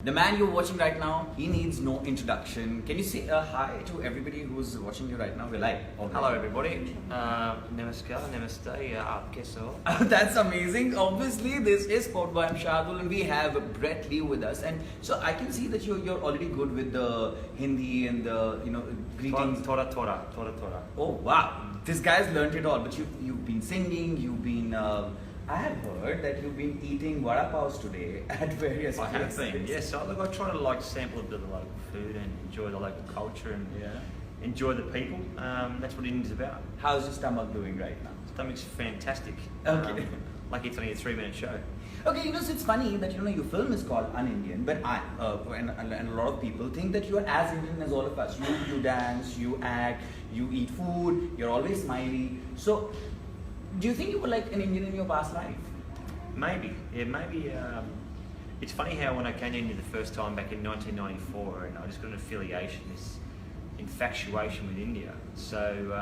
The man you're watching right now, he needs no introduction. Can you say hi to everybody who's watching you right now? We're live. Hello everybody. Namaskar, namaste, aap kaise ho? That's amazing. Obviously, this is SpotboyE. I'm Shardul and we have Brett Lee with us. And so I can see that you're already good with the Hindi and the greetings. Tora. Oh wow, this guy's learned it all. But you've been singing. You've been. I have heard that you've been eating vada paos today at various places. I have been, yes. So look, I try to sample a bit of the local food and enjoy the local culture and enjoy the people. That's what Indian's about. How's your stomach doing right now? Stomach's fantastic. Okay. Like it's only a 3-minute show. Okay, so it's funny that your film is called Unindian, but and a lot of people think that you are as Indian as all of us. You dance, you act, you eat food, you're always smiley. So, do you think you were like an Indian in your past life? Maybe. It's funny how when I came to India the first time back in 1994, and I just got an affiliation, this infatuation with India. So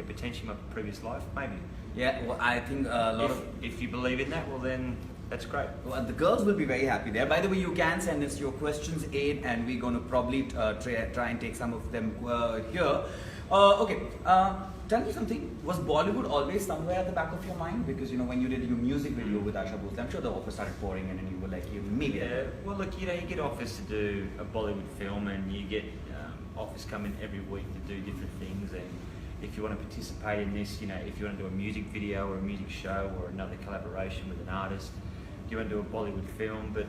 potentially my previous life, maybe. Yeah, well, I think a lot if you believe in that, well then that's great. Well, the girls will be very happy there. By the way, you can send us your questions in, and we're going to probably try and take some of them here. Okay. Tell me something, was Bollywood always somewhere at the back of your mind? Because when you did your music video with Asha Bhosle, I'm sure the offers started pouring in and you were like, maybe. Yeah, well look, you get offers to do a Bollywood film and you get offers coming every week to do different things, and if you want to participate in this, if you want to do a music video or a music show or another collaboration with an artist, you want to do a Bollywood film, but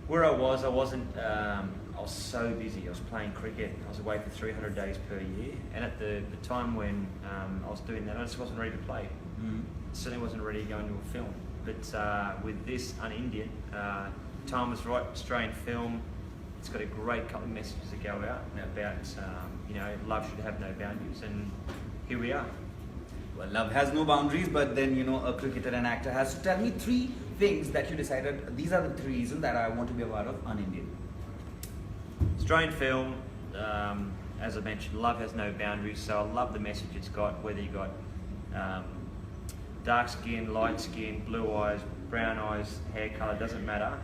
where I wasn't, I was so busy. I was playing cricket. I was away for 300 days per year, and at the time when I was doing that, I just wasn't ready to play. Certainly wasn't ready to go into a film. But with this Unindian, time was right. Australian film. It's got a great couple of messages that go out about love should have no boundaries, and here we are. Well, love has no boundaries, but then a cricketer and actor has to tell me 3 things that you decided these are the 3 reasons that I want to be a part of Unindian. Australian film, as I mentioned, love has no boundaries, so I love the message it's got, whether you got dark skin, light skin, blue eyes, brown eyes, hair colour, doesn't matter.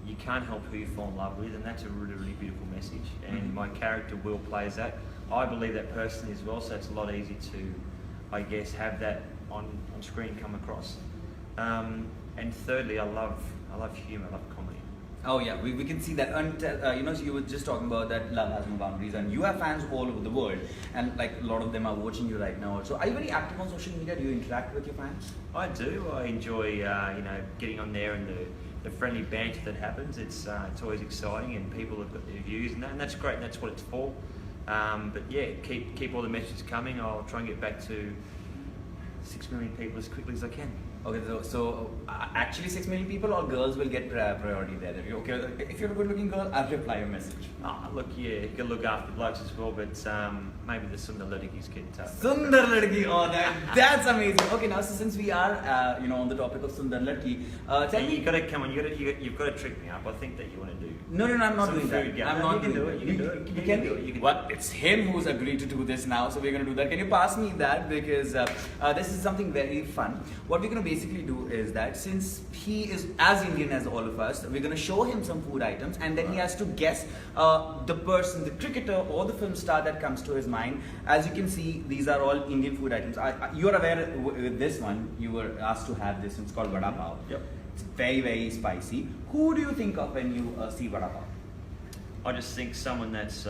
You can't help who you fall in love with, and that's a really, really beautiful message. And my character Will plays that. I believe that personally as well, so it's a lot easier to, I guess, have that on screen come across. And thirdly, I love humour, I love comedy. Oh yeah, we can see that. So you were just talking about that love has no boundaries, and you have fans all over the world, and like a lot of them are watching you right now. So are you very active on social media? Do you interact with your fans? I do. I enjoy getting on there and the friendly banter that happens. It's always exciting, and people have got their views, and that's great. And that's what it's for. But yeah, keep all the messages coming. I'll try and get back to 6 million people as quickly as I can. Okay, so actually 6 million people or girls will get priority there. If you're a good-looking girl, I'll reply your message. Look, yeah, you can look after blokes as well, but maybe the Sundar Ladkis get Sundar Ladki, oh that's amazing. Okay, now so since we are on the topic of Sundar Ladki, tell me. You got to come on. You've got to trick me up. I think that you want to do. No, I'm not doing that. I'm not. You can do it. You can do it. Well, it's him who's agreed to do this now, so we're gonna do that. Can you pass me that, because this is something very fun. What we're gonna basically do is that since he is as Indian as all of us, we're gonna show him some food items, and then he has to guess the person, the cricketer or the film star that comes to his mind. As you can see, these are all Indian food items. You are aware with this one. You were asked to have this. It's called vada pav. Yep. It's very, very spicy. Who do you think of when you see vada pav? I just think someone that's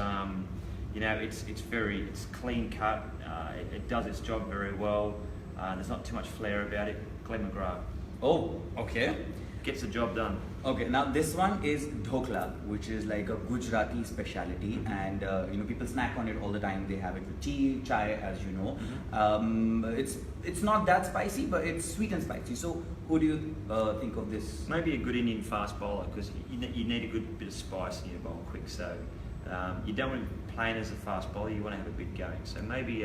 it's clean cut. It does its job very well. There's not too much flair about it. Glenn McGrath. Oh, okay. Gets the job done. Okay, now this one is dhokla, which is like a Gujarati speciality, and people snack on it all the time. They have it with tea, chai, as you know. It's not that spicy, but it's sweet and spicy. So, who do you think of this? Maybe a good Indian fast bowler, because you need a good bit of spice in your bowl quick. So, you don't want to be plain as a fast bowler. You want to have a bit going. So maybe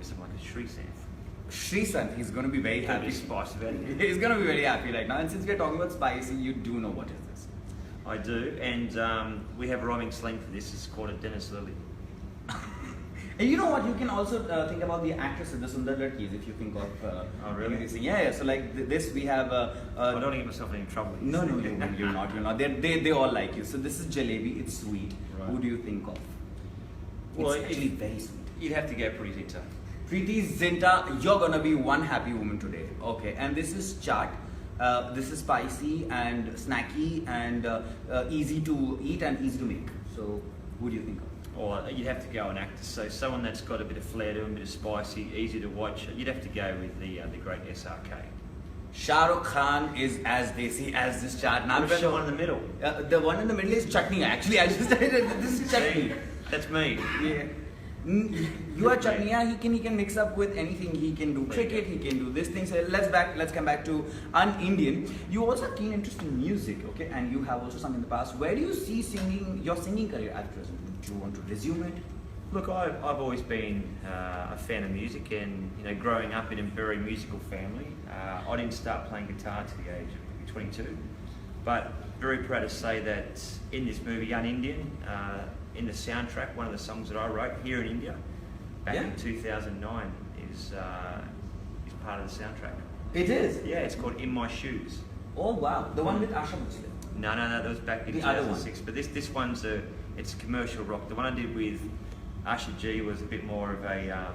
something like a Srisant, he's going to be very happy. Spice about it. He's going to be very happy right now. And since we're talking about spicy, you do know what is this. I do, and we have a rhyming slang for this. It's called a Dennis Lilly. And you know what? You can also think about the actresses, the Sundar Ladkis, if you think of. Oh, really? Anything. Yeah. So like this, we have. I don't want to get myself in any trouble. No, you're not. You're not. They all like you. So this is jalebi. It's sweet. Right. Who do you think of? Well, it's actually very sweet. You'd have to go Pretty Zinta. Preeti Zinta, you're gonna be one happy woman today. Okay, and this is chaat. This is spicy and snacky and easy to eat and easy to make. So, who do you think of? Or you'd have to go an actor. So someone that's got a bit of flair to them, a bit of spicy, easy to watch. You'd have to go with the great SRK. Shah Rukh Khan is as desi as this chaat. Now, What about the one in the middle? the one in the middle is chutney. Actually, I just said this is chutney. That's me. Yeah. You are chutneya. He can mix up with anything. He can do cricket. He can do this thing. So let's come back to Unindian. You also have keen interest in music, okay? And you have also sung in the past. Where do you see your singing career at present? Do you want to resume it? Look, I've always been a fan of music, and growing up in a very musical family, I didn't start playing guitar to the age of 22. But very proud to say that in this movie, Unindian, in the soundtrack, one of the songs that I wrote here in India, back in 2009, is part of the soundtrack. It is. Yeah, it's called "In My Shoes." Oh wow, the one with Asha Bhosle. No, that was back in The other one. 2006. But this one's it's a commercial rock. The one I did with Asha G was a bit more of a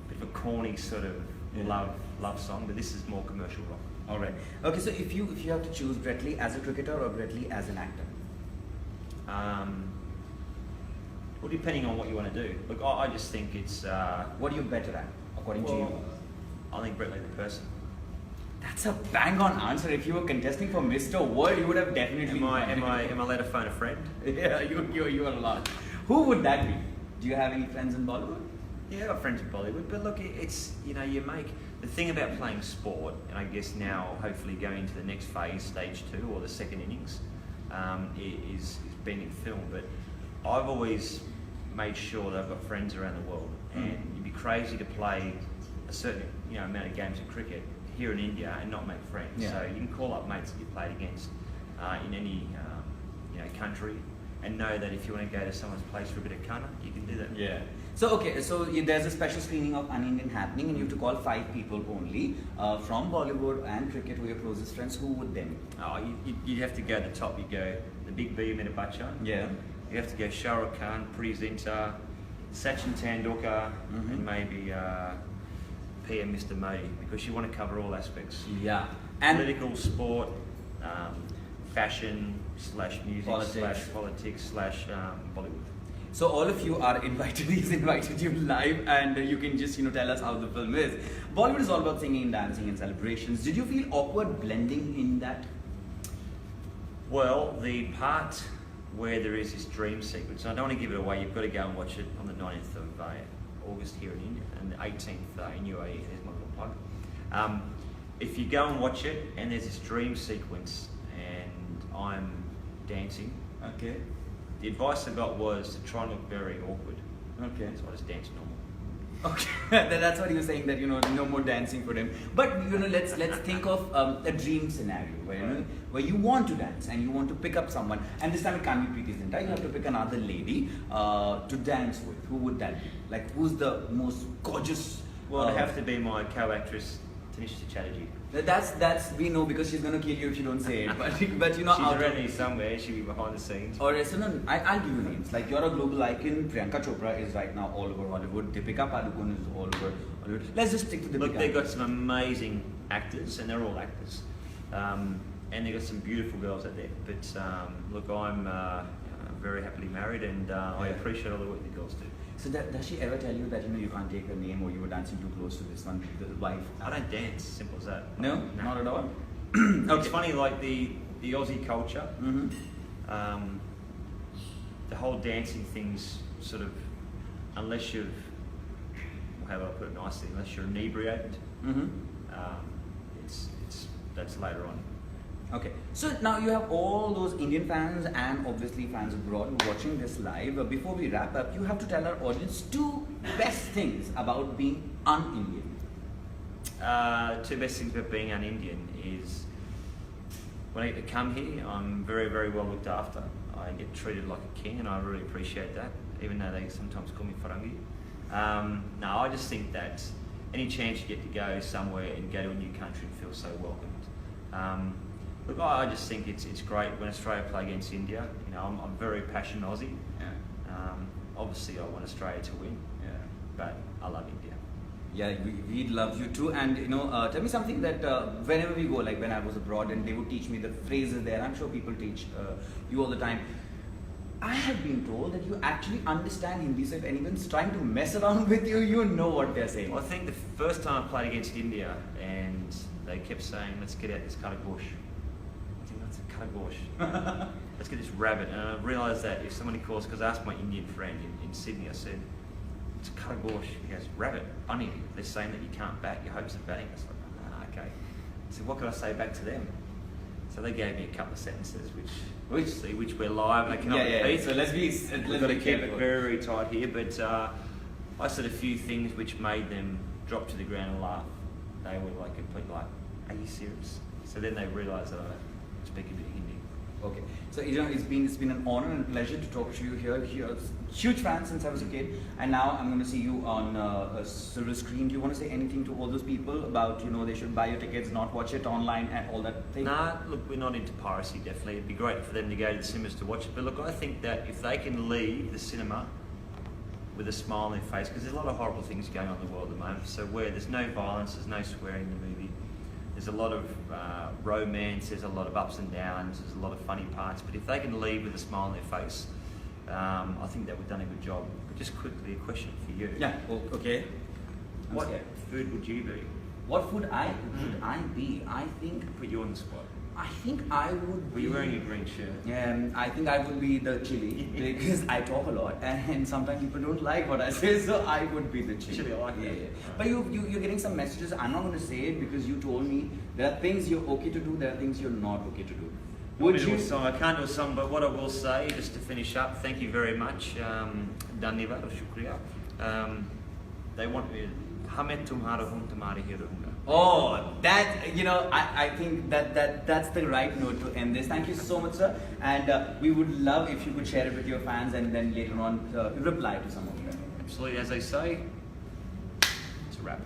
bit of a corny sort of love song, but this is more commercial rock. All right. Okay, so if you have to choose Brett Lee as a cricketer or Brett Lee as an actor? Well, depending on what you want to do. Look, I just think it's. What are you better at, according to you? I think Brett Lee the person. That's a bang on answer. If you were contesting for Mr. World, you would have definitely. Am I allowed to phone a friend? Yeah, you are allowed. Who would that be? Do you have any friends in Bollywood? Yeah, I've got friends in Bollywood, but look, it's you make the thing about playing sport, and I guess now hopefully going into the next phase, stage 2 or the second innings, is being in film. But I've always made sure that I've got friends around the world, and you'd be crazy to play a certain amount of games of cricket here in India and not make friends. Yeah. So you can call up mates that you played against in any country, and know that if you want to go to someone's place for a bit of cunner, you can do that. Yeah. So okay, so there's a special screening of Unindian happening, and you have to call 5 people only from Bollywood and cricket who are your closest friends. Who would them? Oh, you'd have to go to the top. You go the big B, Amitabh Bachchan. Yeah. You have to go Shah Rukh Khan, Preeti Zinta, Sachin Tendulkar, and maybe PM Mr. Modi, because you want to cover all aspects. Yeah. And political, sport, fashion / music / politics / Bollywood. so all of you are invited. He's invited you live, and you can just tell us how the film is. Bollywood is all about singing, dancing, and celebrations. Did you feel awkward blending in that? Well, the part where there is this dream sequence, I don't want to give it away. You've got to go and watch it on the 9th of August here in India, and the 18th in UAE. There's my little plug. If you go and watch it, and there's this dream sequence, and I'm dancing. Okay. The advice I got was to try and look very awkward. Okay. So I just dance normal. Okay, that's what he was saying, that no more dancing for him. But let's think of a dream scenario where you want to dance and you want to pick up someone, and this time it can't be Preeti Zinta. You have to pick another lady to dance with. Who would that be? Like, who's the most gorgeous? Well, it'd have to be my co-actress Tanisha Chatterjee. That's we know, because she's gonna kill you if you don't say it. But she's around here somewhere. She'll be behind the scenes. Or no, I'll give you names. Like, you're a global icon. Priyanka Chopra is right now all over Hollywood. Deepika Padukone is all over Hollywood. Let's just stick to Deepika. Look, they've got some amazing actors, and they're all actors. And they've got some beautiful girls out there. But look, I'm very happily married, and I appreciate all the work the girls do. So does she ever tell you that you can't take her name, or you were dancing too close to this one, the wife? I don't dance. Simple as that. No, not at all. It's funny, like the Aussie culture. The whole dancing thing's sort of, unless you've, how do I put it nicely? Unless you're inebriated, that's later on. Okay, so now you have all those Indian fans and obviously fans abroad who are watching this live. Before we wrap up, you have to tell our audience 2 best things about being un-Indian. 2 best things about being un-Indian is when I get to come here, I'm very, very well looked after. I get treated like a king, and I really appreciate that, even though they sometimes call me Farangi. No, I just think that any chance you get to go somewhere and go to a new country and feel so welcomed. Look, I just think it's great when Australia play against India. You know, I'm very passionate Aussie. Yeah. Obviously, I want Australia to win, Yeah. but I love India. Yeah, we love you too. And you know, tell me something that whenever we go, like when I was abroad, and they would teach me the phrases there. I'm sure people teach you all the time. I have been told that you actually understand Hindi, so if anyone's trying to mess around with you, you know what they're saying. Well, I think the first time I played against India, and they kept saying, "Let's get out this karagosh." I think that's a karagosh. Let's get this rabbit. And I realised that if somebody calls, because I asked my Indian friend in Sydney, I said, "It's a karagosh." He goes, "Rabbit, bunny." They're saying that you can't bat your hopes of batting. I was like, okay. I said, what could I say back to them? So they gave me a couple of sentences, which we're live and I cannot repeat. So let's We've got to keep it very, very tight here. But I said a few things which made them drop to the ground and laugh. They were like complete like, "Are you serious?" So then they realised that I speak a bit of Hindi. Okay, so you know, it's been an honor and pleasure to talk to you here. Huge fan since I was a kid, and now I'm going to see you on a silver screen. Do you want to say anything to all those people about, you know, they should buy your tickets, not watch it online, and all that thing? Nah, look, we're not into piracy. Definitely, it'd be great for them to go to the cinemas to watch it. But look, I think that if they can leave the cinema with a smile on their face, because there's a lot of horrible things going on in the world at the moment. So where there's no violence, there's no swearing in the movie. There's a lot of romance, there's a lot of ups and downs, there's a lot of funny parts. But if they can leave with a smile on their face, I think that we've done a good job. But just quickly, a question for you. Yeah. Okay. What food would you be? What would I be? I think Put you on the spot. I would Were be. you wearing a green shirt? Yeah, I think I would be the chili because I talk a lot and sometimes people don't like what I say, so I would be the chili. Chili, I like that. Yeah. But you're getting some messages. I'm not going to say it because you told me there are things you're okay to do, there are things you're not okay to do. Would you? I can't do a song, but what I will say, just to finish up, thank you very much. Dhanyavad or shukriya. They want me. Hame tumhara hum tumhare hi rahunga. Oh, that, you know, I think that's the right note to end this. Thank you so much, sir. And we would love if you could share it with your fans and then later on reply to some of them. Absolutely, as they say, it's a wrap.